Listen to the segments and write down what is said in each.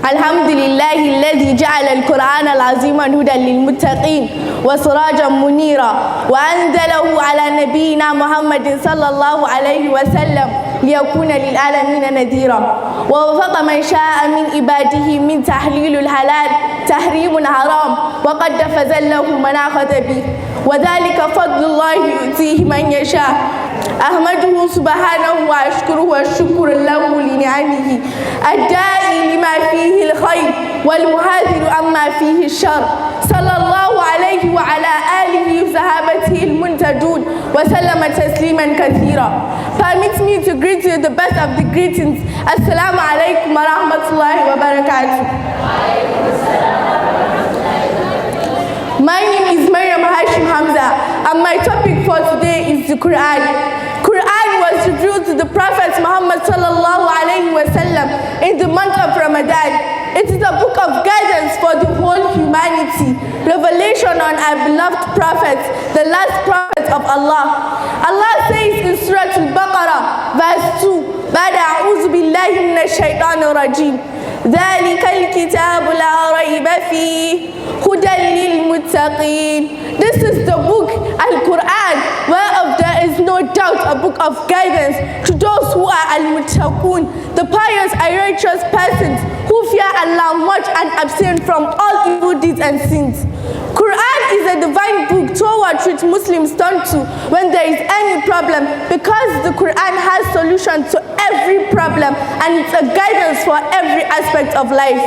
الحمد لله الذي جعل القرآن العظيم هدى للمتقين وسراجا منيرا وأنزله على نبينا محمد صلى الله عليه وسلم ليكون للعالمين نذيرا ووفق من شاء من عباده من تحليل الحلال تحريم حرام وقد فزله من أخذ به وذلك فضل الله يؤتيه من يشاء أحمده سبحانه وأشكره والشكر له لنعمه الداعي لما فيه الخير والمحاذر عما فيه الشر صلى الله عليه وعلى آله وصحابته المنتجون وسلم تسليما كثيرا. Permit me to greet you the best of the greetings. Assalamu alaikum wa rahmatullahi wa barakatuh. My name is Maryam Hashim Hamza and my topic for today is the Qur'an. Qur'an was revealed to the Prophet Muhammad sallallahu alayhi wa sallam in the month of Ramadan. It is a book of guidance for the whole humanity, revelation on our beloved Prophet, the last Prophet of Allah. Allah says in Surah Al-Baqarah, verse 2, بعد أعوذ بالله من الشيطان الرجيم ذلك الكتاب لا ريب فيه هدى للمتقين. This is the book, Al-Qur'an, whereof there is no doubt, a book of guidance to those who are al-muttaqun, the pious and righteous persons who fear Allah much and abstain from all evil deeds and sins. Qur'an is a divine book towards which Muslims turn to when there is any problem, because the Qur'an has solutions to every problem and it's a guidance for every aspect of life.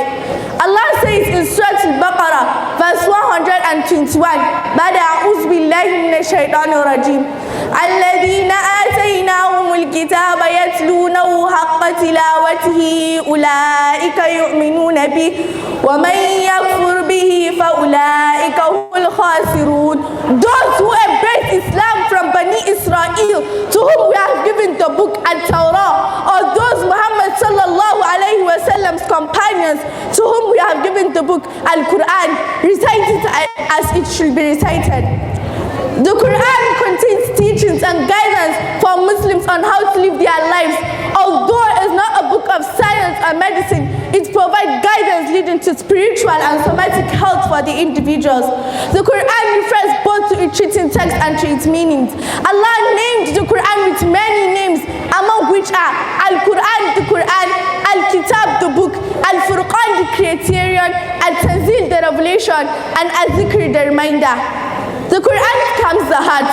Allah says in Surah Al-Baqarah, verse 121, بعد أعوذ بالله من الشيطان الرجيم الذين آتيناهم الكتاب يتلونه حق تلاوته أولئك يؤمنون به ومن يكفر به فأولئك هم الخاسرون. Those who embrace Islam from Bani Israel, to whom we have given the book Al-Tawrah, or those Muhammad sallallahu alayhi wa sallam's companions, to whom we have given the book Al-Qur'an, recite it as it should be recited. The Qur'an contains teachings and guidance for Muslims on how to live their lives. Although it is not a book of science or medicine, it provides guidance leading to spiritual and somatic health for the individuals. The Qur'an refers both to its written text and to its meanings. Allah named the Qur'an with many names, among which are Al-Qur'an, the Qur'an, Al-Kitab, the book, Al-Furqan, the criterion, Al-Tanzil, the revelation, and Al-Zikr, the reminder. The Qur'an calms the heart.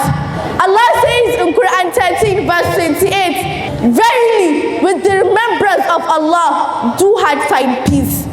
Allah says in Quran 13 verse 28, verily with the remembrance of Allah do heart find peace.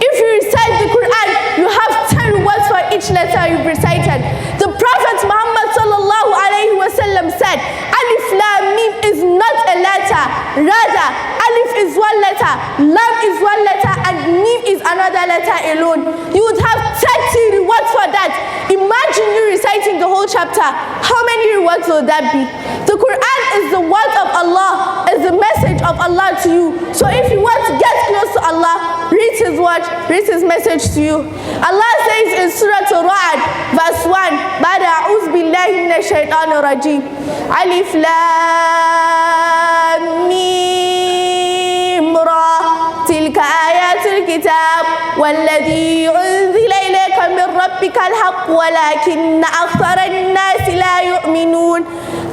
If you recite the Quran, you have 10 words for each letter you've recited. The Prophet Muhammad sallallahu alayhi wa sallam said, Alif Lam Mim is not a letter, rather Alif is one letter, Lam is one letter, and Mim is another letter alone. You would have 30 rewards for that. Imagine you reciting the whole chapter. How many rewards will that be? The Quran is the word of Allah, is the message of Allah to you. So if you want to get close to Allah, read His word, read His message to you. Allah says in Surah Al-Ra'd, verse 1, بعد أعوذ بالله من الشيطان الرجيم ألف لام ميم را تلك آيات الكتاب والذي أنزل إليك من ربك الحق ولكن أكثر الناس لا يؤمنون.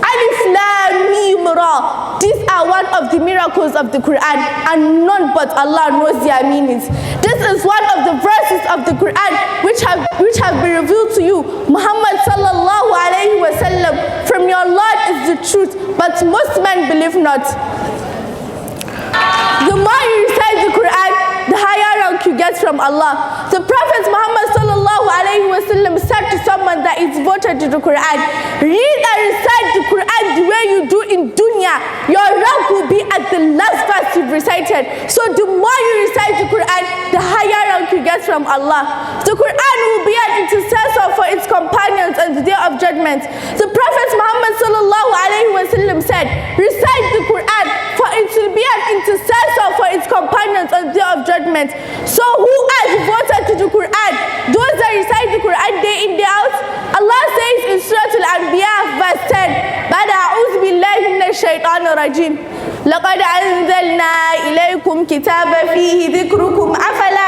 Alif Lam Mim Ra. These are one of the miracles of the Quran, and none but Allah knows their meanings. This is one of the verses of the Quran which have been revealed to you, Muhammad sallallahu alayhi wa sallam. From your Lord is the truth, but most men believe not. The more you recite the Quran, the higher rank you get from Allah. The Prophet Muhammad sallallahu alayhi wa sallam said to someone that is devoted to the Quran, read and recite the Quran the way you do in dunya, your rank will be at the last verse you've recited. So the more you recite the Quran, the higher rank you get from Allah. The Quran will be an intercessor for its companions on the day of judgment. The Prophet Muhammad sallallahu alayhi wa sallam said, recite the Quran, for it will be an intercessor for its companions on the day of judgment. So who are devoted to the Quran? Those that recite the Quran day in, day out? Allah says in Surah Al-Anbiya verse 10, بعد أعوذ بالله من الشيطان الرجيم لقد أنزلنا إليكم كتابا فيه ذكركم أفلا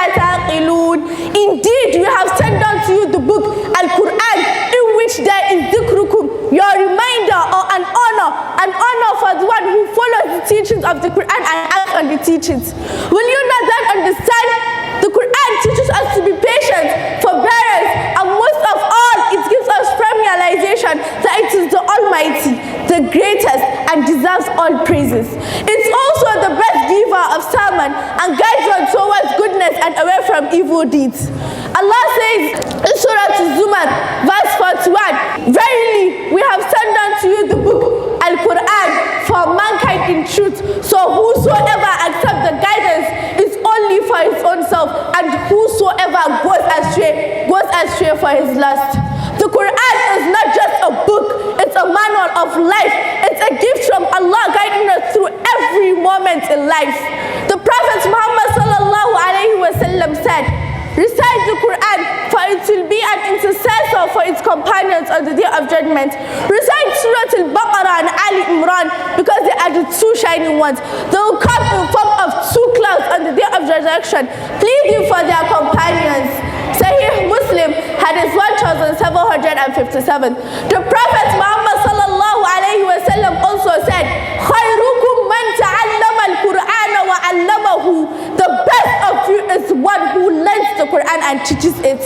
teachings of the Qur'an and act on the teachings. Will you not then understand? The Qur'an teaches us to be patient, forbearance, and most of all, it gives us firm realization that it is the Almighty, the greatest, and deserves all praises. It's also the best giver of sermon and guides one towards goodness and away from evil deeds. Allah says in Surah Zumar, verse 41, Verily, we have sent down to you the book, Al-Qur'an, for mankind in truth. So whosoever accepts the guidance is only for his own self, and whosoever goes astray for his lust. The Qur'an is not just a book, it's a manual of life. It's a gift from Allah guiding us through every moment in life. The Prophet Muhammad sallallahu alaihi wasallam said, recite the Qur'an, for it will be an intercessor for its companions on the day of judgment. Recite Surah Al-Baqarah and Ali Imran, because they are the two shining ones. They will come in form of two clouds on the day of resurrection, pleading for their companions. Sahih Muslim, hadith 1757. The Prophet Muhammad sallallahu alayhi wa sallam also said, Khayrukum man ta'allama al-Qur'ana wa 'allamahu. The best of you is one who learns the Qur'an and teaches it.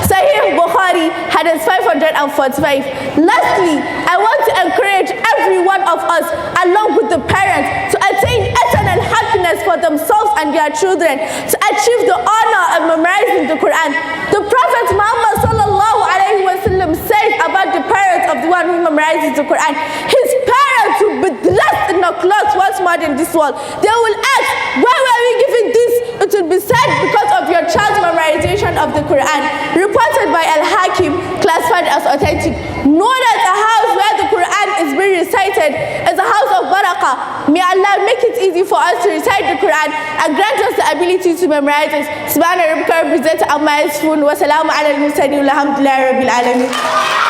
Sahih Bukhari, hadith 545. Lastly, I want to encourage every one of us, along with the parents, to attain eternal happiness for themselves and their children, to achieve the honor of memorizing the Qur'an. The Prophet Muhammad sallallahu alayhi wa sallam says about the parents of the one who memorizes the Qur'an, his parents will be dressed in a cloth once more than this world. They will ask, why were we given this? It will be said, because of your child's memorization of the Qur'an. Reported by Al-Hakim, classified as authentic. Know that a house where the Qur'an is being recited is a house of barakah. May Allah make it easy for us to recite the Qur'an and grant us the ability to memorize it. Subhana rabbika rabbil izzati amma yasifun wa salamun ala al-mursalin walhamdulillahi rabbil alamin.